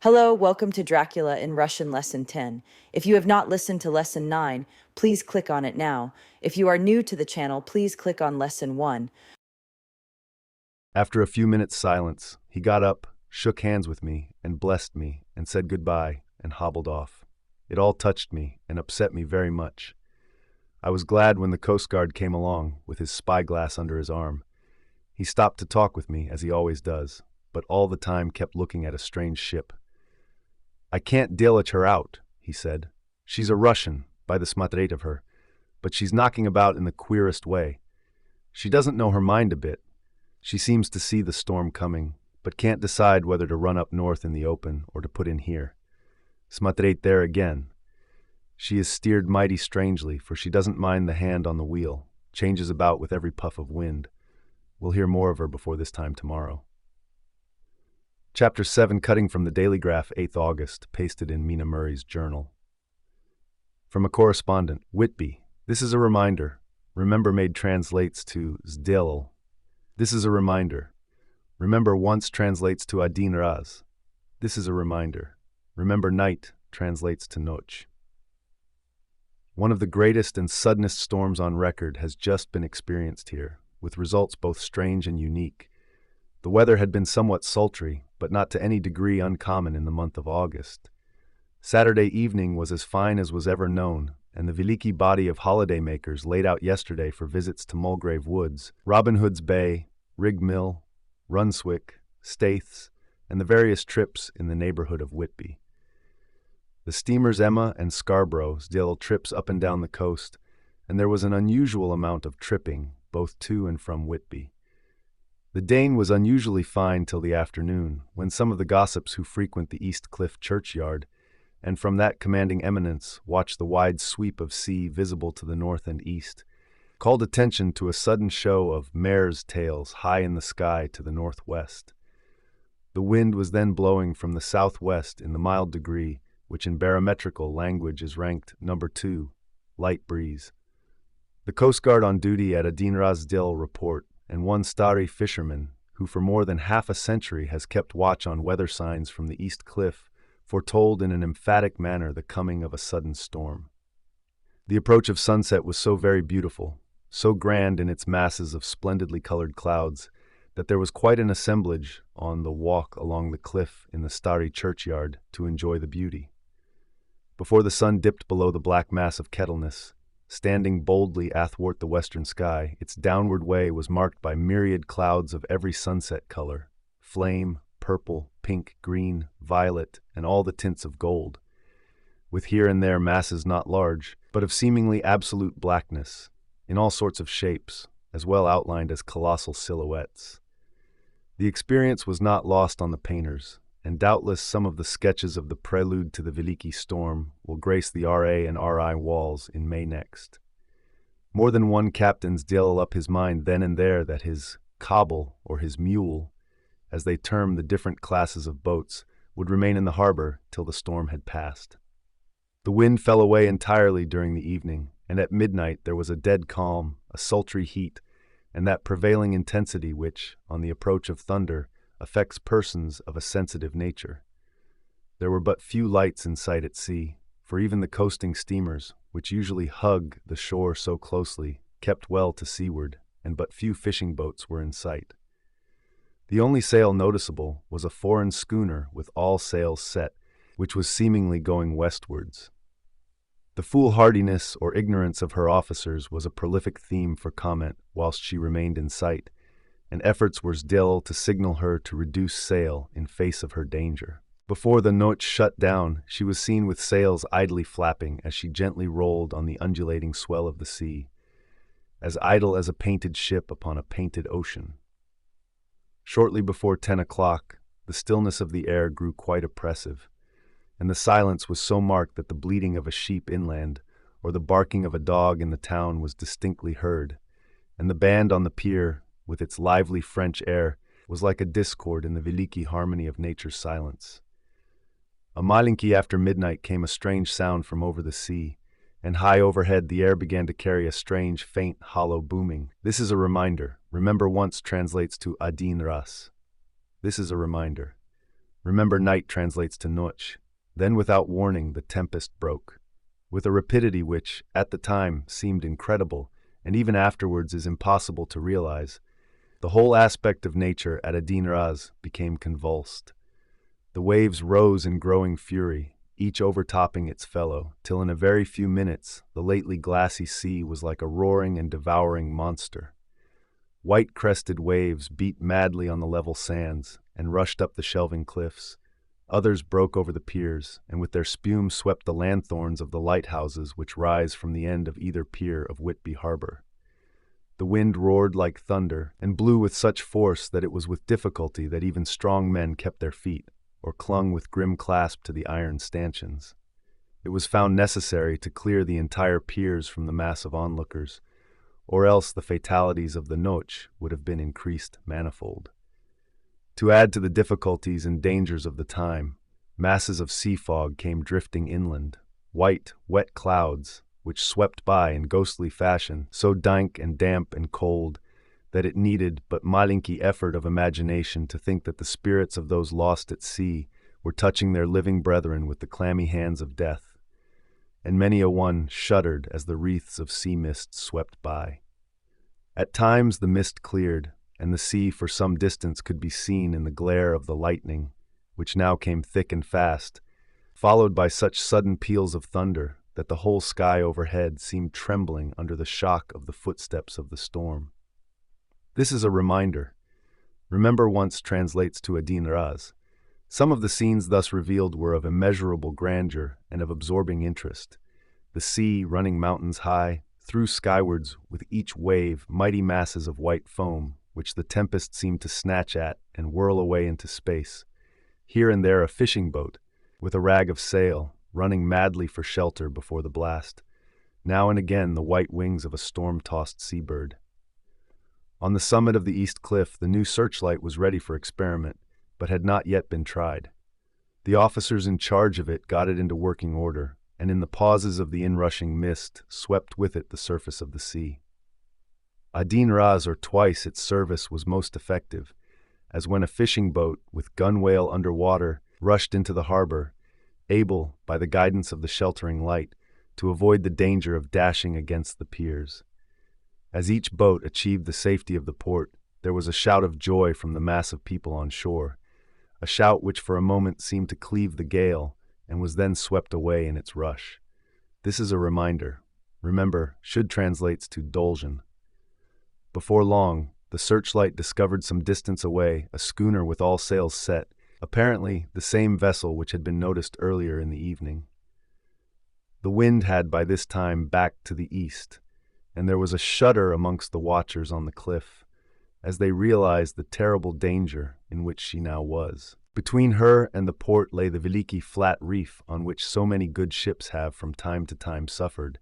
Hello, welcome to Dracula in Russian Lesson 10. If you have not listened to Lesson 9, please click on it now. If you are new to the channel, please click on Lesson 1. After a few minutes' silence, he got up, shook hands with me, and blessed me, and said goodbye, and hobbled off. It all touched me and upset me very much. I was glad when the Coast Guard came along, with his spyglass under his arm. He stopped to talk with me, as he always does, but all the time kept looking at a strange ship. "I can't delete her out," he said. "She's a Russian, by the smatret of her, but she's knocking about in the queerest way. She doesn't know her mind a bit. She seems to see the storm coming, but can't decide whether to run up north in the open or to put in here. Smatret there again. She is steered mighty strangely, for she doesn't mind the hand on the wheel, changes about with every puff of wind. We'll hear more of her before this time tomorrow." Chapter 7, cutting from the Daily Graph, 8th August, pasted in Mina Murray's journal. From a correspondent, Whitby. This is a reminder. Remember made translates to zdel. This is a reminder. Remember once translates to adin raz. This is a reminder. Remember night translates to noch. One of the greatest and suddenest storms on record has just been experienced here, with results both strange and unique. The weather had been somewhat sultry, but not to any degree uncommon in the month of August. Saturday evening was as fine as was ever known, and the Veliki body of holidaymakers laid out yesterday for visits to Mulgrave Woods, Robin Hood's Bay, Rig Mill, Runswick, Staithes, and the various trips in the neighborhood of Whitby. The steamers Emma and Scarborough still trips up and down the coast, and there was an unusual amount of tripping, both to and from Whitby. The Dane was unusually fine till the afternoon, when some of the gossips who frequent the East Cliff churchyard, and from that commanding eminence watch the wide sweep of sea visible to the north and east, called attention to a sudden show of mares' tails high in the sky to the northwest. The wind was then blowing from the southwest in the mild degree, which in barometrical language is ranked number 2, light breeze. The Coast Guard on duty at Adinrazdil report, and one starry fisherman, who for more than half a century has kept watch on weather signs from the East Cliff, foretold in an emphatic manner the coming of a sudden storm. The approach of sunset was so very beautiful, so grand in its masses of splendidly colored clouds, that there was quite an assemblage on the walk along the cliff in the starry churchyard to enjoy the beauty. Before the sun dipped below the black mass of Kettleness, standing boldly athwart the western sky, its downward way was marked by myriad clouds of every sunset color, flame, purple, pink, green, violet, and all the tints of gold, with here and there masses not large, but of seemingly absolute blackness, in all sorts of shapes, as well outlined as colossal silhouettes. The experience was not lost on the painters, and doubtless some of the sketches of the prelude to the Veliki storm will grace the RA and RI walls in May next. More than one captain's deal up his mind then and there that his cobble, or his mule, as they term the different classes of boats, would remain in the harbor till the storm had passed. The wind fell away entirely during the evening, and at midnight there was a dead calm, a sultry heat, and that prevailing intensity which, on the approach of thunder, affects persons of a sensitive nature. There were but few lights in sight at sea, for even the coasting steamers, which usually hug the shore so closely, kept well to seaward, and but few fishing boats were in sight. The only sail noticeable was a foreign schooner with all sails set, which was seemingly going westwards. The foolhardiness or ignorance of her officers was a prolific theme for comment whilst she remained in sight, and efforts were still to signal her to reduce sail in face of her danger. Before the noche shut down, she was seen with sails idly flapping as she gently rolled on the undulating swell of the sea, as idle as a painted ship upon a painted ocean. Shortly before 10 o'clock, the stillness of the air grew quite oppressive, and the silence was so marked that the bleating of a sheep inland, or the barking of a dog in the town was distinctly heard, and the band on the pier, with its lively French air, was like a discord in the Veliki harmony of nature's silence. A malinki after midnight came a strange sound from over the sea, and high overhead the air began to carry a strange, faint, hollow booming. This is a reminder. Remember once translates to adin ras. This is a reminder. Remember, night translates to noche. Then, without warning, the tempest broke. With a rapidity which, at the time, seemed incredible, and even afterwards is impossible to realize, the whole aspect of nature at Adin Raz became convulsed. The waves rose in growing fury, each overtopping its fellow, till in a very few minutes the lately glassy sea was like a roaring and devouring monster. White-crested waves beat madly on the level sands and rushed up the shelving cliffs. Others broke over the piers, and with their spume swept the lanthorns of the lighthouses which rise from the end of either pier of Whitby Harbor. The wind roared like thunder, and blew with such force that it was with difficulty that even strong men kept their feet, or clung with grim clasp to the iron stanchions. It was found necessary to clear the entire piers from the mass of onlookers, or else the fatalities of the noche would have been increased manifold. To add to the difficulties and dangers of the time, masses of sea fog came drifting inland, white, wet clouds, which swept by in ghostly fashion, so dank and damp and cold that it needed but malinky effort of imagination to think that the spirits of those lost at sea were touching their living brethren with the clammy hands of death, and many a one shuddered as the wreaths of sea mist swept by. At times the mist cleared, and the sea for some distance could be seen in the glare of the lightning, which now came thick and fast, followed by such sudden peals of thunder that the whole sky overhead seemed trembling under the shock of the footsteps of the storm. This is a reminder. Remember once translates to Adin Raz. Some of the scenes thus revealed were of immeasurable grandeur and of absorbing interest. The sea running mountains high, threw skywards with each wave mighty masses of white foam, which the tempest seemed to snatch at and whirl away into space. Here and there a fishing boat, with a rag of sail, running madly for shelter before the blast. Now and again the white wings of a storm-tossed seabird. On the summit of the east cliff, the new searchlight was ready for experiment, but had not yet been tried. The officers in charge of it got it into working order, and in the pauses of the inrushing mist swept with it the surface of the sea. Adin Raz, or twice its service, was most effective, as when a fishing boat with gunwale under water rushed into the harbor, able, by the guidance of the sheltering light, to avoid the danger of dashing against the piers. As each boat achieved the safety of the port, there was a shout of joy from the mass of people on shore, a shout which for a moment seemed to cleave the gale and was then swept away in its rush. This is a reminder. Remember, should translates to dolgen. Before long, the searchlight discovered some distance away a schooner with all sails set, apparently the same vessel which had been noticed earlier in the evening. The wind had by this time backed to the east, and there was a shudder amongst the watchers on the cliff, as they realized the terrible danger in which she now was. Between her and the port lay the Veliki flat reef on which so many good ships have from time to time suffered,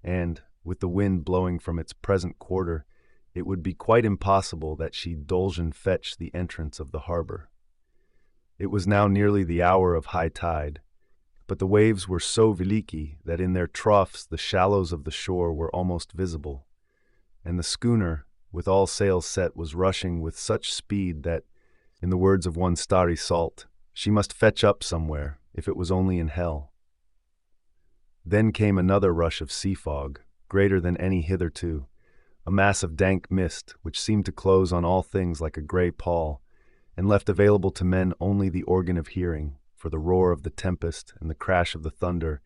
and, with the wind blowing from its present quarter, it would be quite impossible that she dolgen fetch the entrance of the harbor. It was now nearly the hour of high tide, but the waves were so veliki that in their troughs the shallows of the shore were almost visible, and the schooner, with all sails set, was rushing with such speed that, in the words of one starry salt, she must fetch up somewhere, if it was only in hell. Then came another rush of sea fog, greater than any hitherto, a mass of dank mist which seemed to close on all things like a grey pall, and left available to men only the organ of hearing, for the roar of the tempest and the crash of the thunder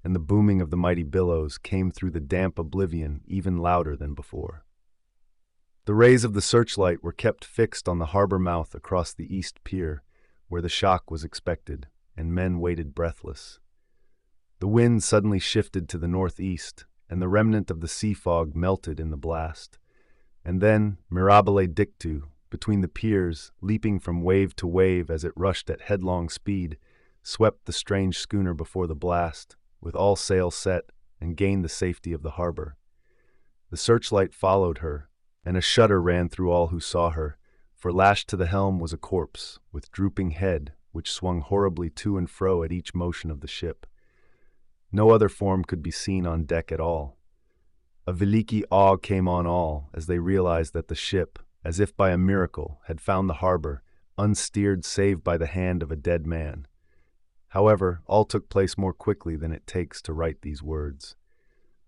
and the booming of the mighty billows came through the damp oblivion even louder than before. The rays of the searchlight were kept fixed on the harbor mouth across the east pier, where the shock was expected, and men waited breathless. The wind suddenly shifted to the northeast, and the remnant of the sea fog melted in the blast. And then, mirabile dictu, between the piers, leaping from wave to wave as it rushed at headlong speed, swept the strange schooner before the blast, with all sail set, and gained the safety of the harbor. The searchlight followed her, and a shudder ran through all who saw her, for lashed to the helm was a corpse, with drooping head, which swung horribly to and fro at each motion of the ship. No other form could be seen on deck at all. A veliki awe came on all as they realized that the ship, as if by a miracle, had found the harbor, unsteered save by the hand of a dead man. However, all took place more quickly than it takes to write these words.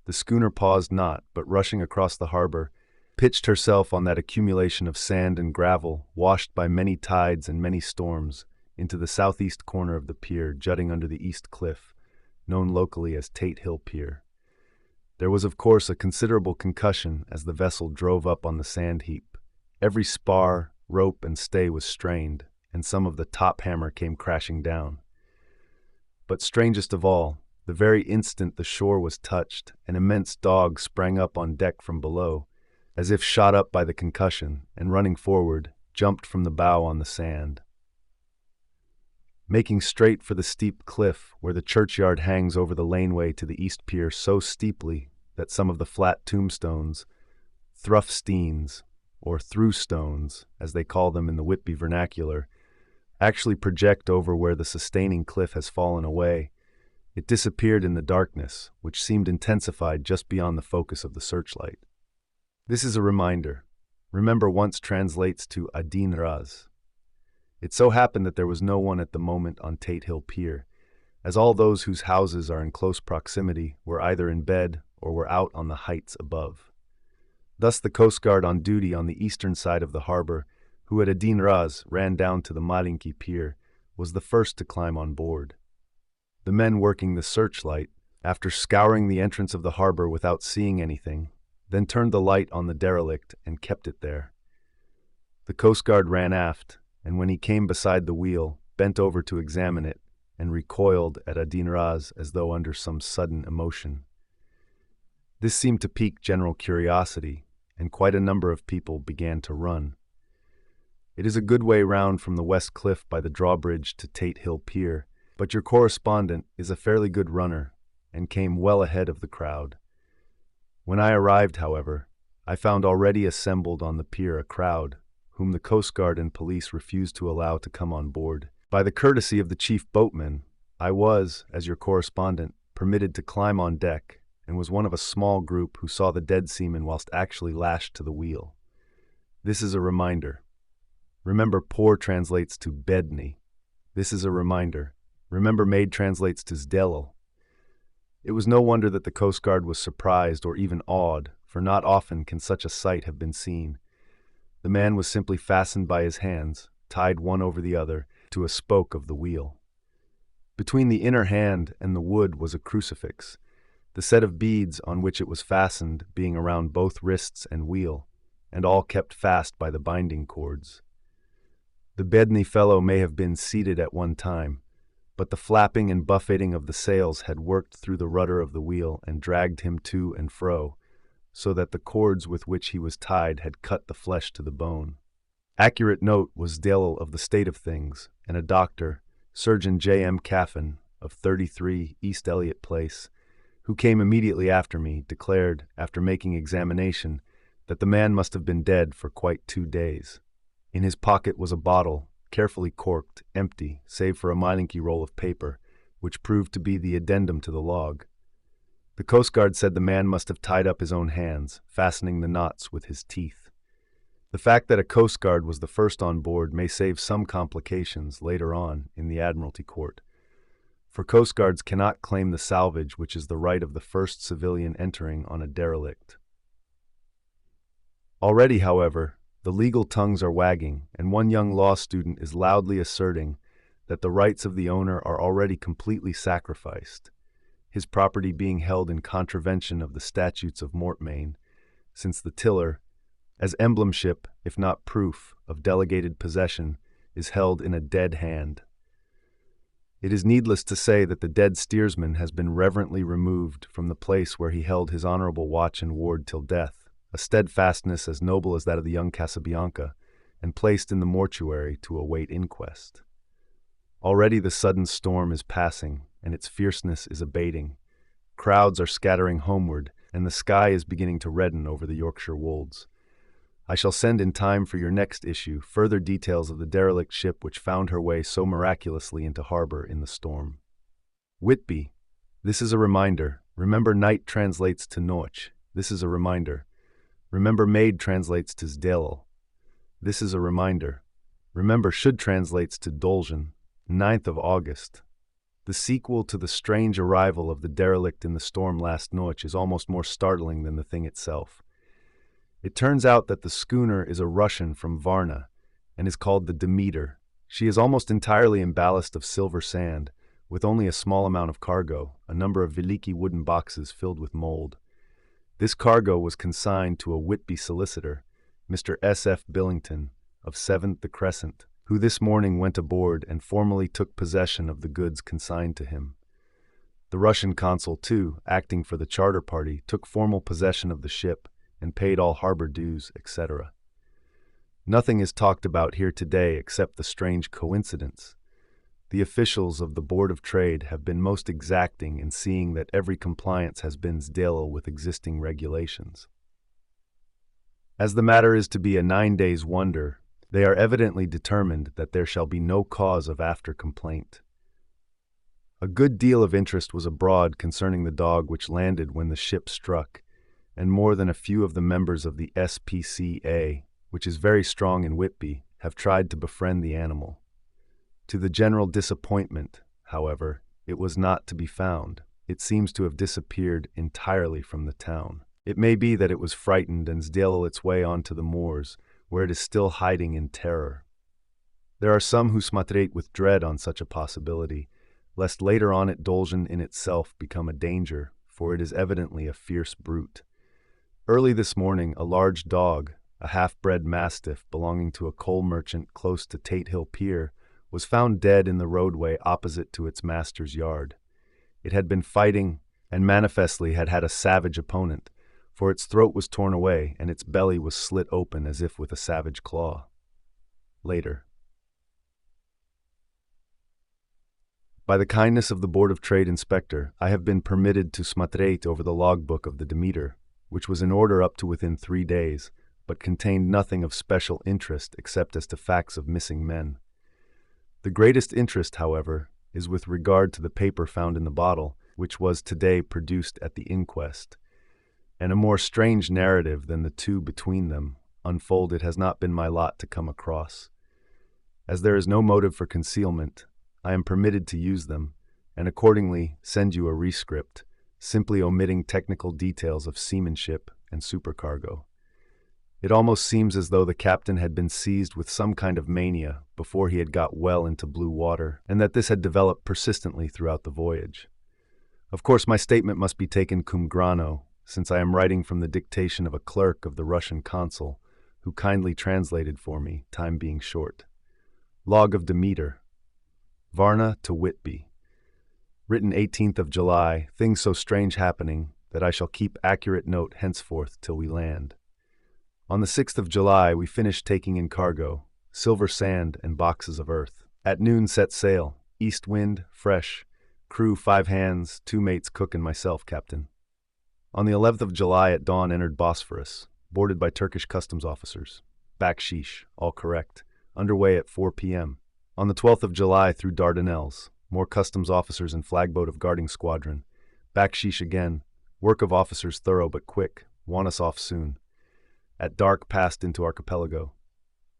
The schooner paused not, but rushing across the harbor, pitched herself on that accumulation of sand and gravel, washed by many tides and many storms, into the southeast corner of the pier jutting under the east cliff, known locally as Tate Hill Pier. There was, of course, a considerable concussion as the vessel drove up on the sand heap. Every spar, rope, and stay was strained, and some of the top hammer came crashing down. But strangest of all, the very instant the shore was touched, an immense dog sprang up on deck from below, as if shot up by the concussion, and running forward, jumped from the bow on the sand. Making straight for the steep cliff where the churchyard hangs over the laneway to the east pier so steeply that some of the flat tombstones, thruffsteins, or through-stones, as they call them in the Whitby vernacular, actually project over where the sustaining cliff has fallen away, it disappeared in the darkness, which seemed intensified just beyond the focus of the searchlight. This is a reminder. Remember once translates to Adin Raz. It so happened that there was no one at the moment on Tate Hill Pier, as all those whose houses are in close proximity were either in bed or were out on the heights above. Thus the Coast Guard on duty on the eastern side of the harbor, who at Adin Raz ran down to the Malinki Pier, was the first to climb on board. The men working the searchlight, after scouring the entrance of the harbor without seeing anything, then turned the light on the derelict and kept it there. The Coast Guard ran aft, and when he came beside the wheel, bent over to examine it, and recoiled at Adin Raz as though under some sudden emotion. This seemed to pique general curiosity, and quite a number of people began to run. It is a good way round from the west cliff by the drawbridge to Tate Hill Pier, but your correspondent is a fairly good runner, and came well ahead of the crowd. When I arrived, however, I found already assembled on the pier a crowd, whom the Coast Guard and police refused to allow to come on board. By the courtesy of the chief boatman, I was, as your correspondent, permitted to climb on deck, and was one of a small group who saw the dead seaman whilst actually lashed to the wheel. This is a reminder. Remember, poor translates to bedni. This is a reminder. Remember, maid translates to zdelal. It was no wonder that the Coast Guard was surprised or even awed, for not often can such a sight have been seen. The man was simply fastened by his hands, tied one over the other, to a spoke of the wheel. Between the inner hand and the wood was a crucifix, the set of beads on which it was fastened being around both wrists and wheel, and all kept fast by the binding cords. The bedni fellow may have been seated at one time, but the flapping and buffeting of the sails had worked through the rudder of the wheel and dragged him to and fro, so that the cords with which he was tied had cut the flesh to the bone. Accurate note was zdelal of the state of things, and a doctor, Surgeon J.M. Caffin, of 33 East Elliott Place, who came immediately after me, declared, after making examination, that the man must have been dead for quite 2 days. In his pocket was a bottle, carefully corked, empty, save for a Malinki roll of paper, which proved to be the addendum to the log. The Coast Guard said the man must have tied up his own hands, fastening the knots with his teeth. The fact that a Coast Guard was the first on board may save some complications later on in the Admiralty Court, for Coast Guards cannot claim the salvage which is the right of the first civilian entering on a derelict. Already, however, the legal tongues are wagging, and one young law student is loudly asserting that the rights of the owner are already completely sacrificed, his property being held in contravention of the statutes of mortmain, since the tiller, as emblemship, if not proof, of delegated possession, is held in a dead hand. It is needless to say that the dead steersman has been reverently removed from the place where he held his honorable watch and ward till death, a steadfastness as noble as that of the young Casabianca, and placed in the mortuary to await inquest. Already the sudden storm is passing, and its fierceness is abating. Crowds are scattering homeward, and the sky is beginning to redden over the Yorkshire wolds. I shall send in time for your next issue further details of the derelict ship which found her way so miraculously into harbor in the storm. Whitby. This is a reminder. Remember, night translates to noche. This is a reminder. Remember, maid translates to zdelal. This is a reminder. Remember, should translates to Dolgen, 9th of August. The sequel to the strange arrival of the derelict in the storm last noche is almost more startling than the thing itself. It turns out that the schooner is a Russian from Varna and is called the Demeter. She is almost entirely in ballast of silver sand, with only a small amount of cargo, a number of Veliki wooden boxes filled with mold. This cargo was consigned to a Whitby solicitor, Mr. S.F. Billington, of 7th the Crescent, who this morning went aboard and formally took possession of the goods consigned to him. The Russian consul, too, acting for the charter party, took formal possession of the ship and paid all harbor dues, etc. Nothing is talked about here today except the strange coincidence. The officials of the Board of Trade have been most exacting in seeing that every compliance has been сделал with existing regulations. As the matter is to be a 9 days' wonder, they are evidently determined that there shall be no cause of after complaint. A good deal of interest was abroad concerning the dog which landed when the ship struck, and more than a few of the members of the SPCA, which is very strong in Whitby, have tried to befriend the animal. To the general disappointment, however, it was not to be found. It seems to have disappeared entirely from the town. It may be that it was frightened and сделал its way onto the moors, where it is still hiding in terror. There are some who смотреть with dread on such a possibility, lest later on it Dolgen in itself become a danger, for it is evidently a fierce brute. Early this morning, a large dog, a half-bred mastiff belonging to a coal merchant close to Tate Hill Pier, was found dead in the roadway opposite to its master's yard. It had been fighting and manifestly had had a savage opponent, for its throat was torn away and its belly was slit open as if with a savage claw. Later. By the kindness of the Board of Trade Inspector, I have been permitted to смотреть over the logbook of the Demeter, which was in order up to within 3 days, but contained nothing of special interest except as to facts of missing men. The greatest interest, however, is with regard to the paper found in the bottle, which was today produced at the inquest. And a more strange narrative than the two between them, unfolded, has not been my lot to come across. As there is no motive for concealment, I am permitted to use them, and accordingly send you a rescript, simply omitting technical details of seamanship and supercargo. It almost seems as though the captain had been seized with some kind of mania before he had got well into blue water, and that this had developed persistently throughout the voyage. Of course, my statement must be taken cum grano, since I am writing from the dictation of a clerk of the Russian consul, who kindly translated for me, time being short. Log of Demeter. Varna to Whitby. Written 18th of July, things so strange happening that I shall keep accurate note henceforth till we land. On the 6th of July, we finished taking in cargo, silver sand and boxes of earth. At noon set sail, east wind, fresh, crew 5 hands, 2 mates, cook and myself, captain. On the 11th of July at dawn entered Bosphorus, boarded by Turkish customs officers. Bakshish, all correct, underway at 4 p.m. On the 12th of July through Dardanelles, more customs officers and flagboat of guarding squadron. Bakshish again, work of officers thorough but quick, want us off soon. At dark passed into archipelago.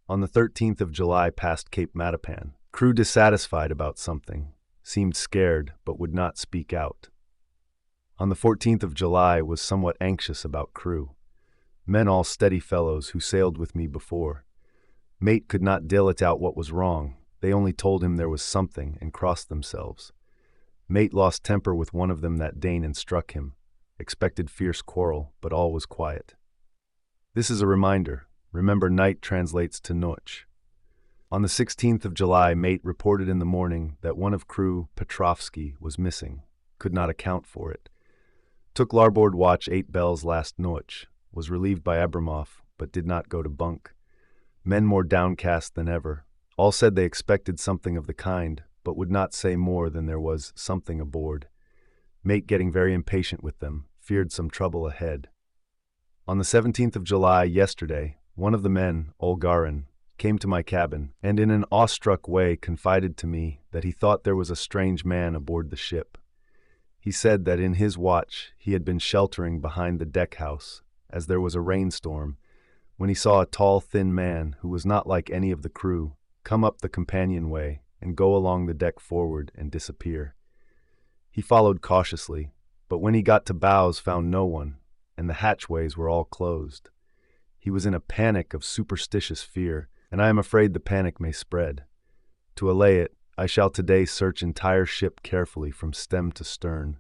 On the 13th of July passed Cape Matapan. Crew dissatisfied about something, seemed scared but would not speak out. On the 14th of July was somewhat anxious about crew. Men all steady fellows who sailed with me before. Mate could not dill it out what was wrong. They only told him there was something and crossed themselves. Mate lost temper with one of them that Dane and struck him. Expected fierce quarrel, but all was quiet. This is a reminder. Remember, night translates to noche. On the 16th of July, mate reported in the morning that one of crew, Petrovsky, was missing. Could not account for it. Took larboard watch 8 bells last noche. Was relieved by Abramov, but did not go to bunk. Men more downcast than ever. All said they expected something of the kind, but would not say more than there was something aboard. Mate getting very impatient with them, feared some trouble ahead. On the 17th of July, yesterday, one of the men, Olgarin, came to my cabin, and in an awestruck way confided to me that he thought there was a strange man aboard the ship. He said that in his watch he had been sheltering behind the deck house, as there was a rainstorm, when he saw a tall, thin man who was not like any of the crew, come up the companionway, and go along the deck forward and disappear. He followed cautiously, but when he got to bows found no one, and the hatchways were all closed. He was in a panic of superstitious fear, and I am afraid the panic may spread. To allay it, I shall today search entire ship carefully from stem to stern.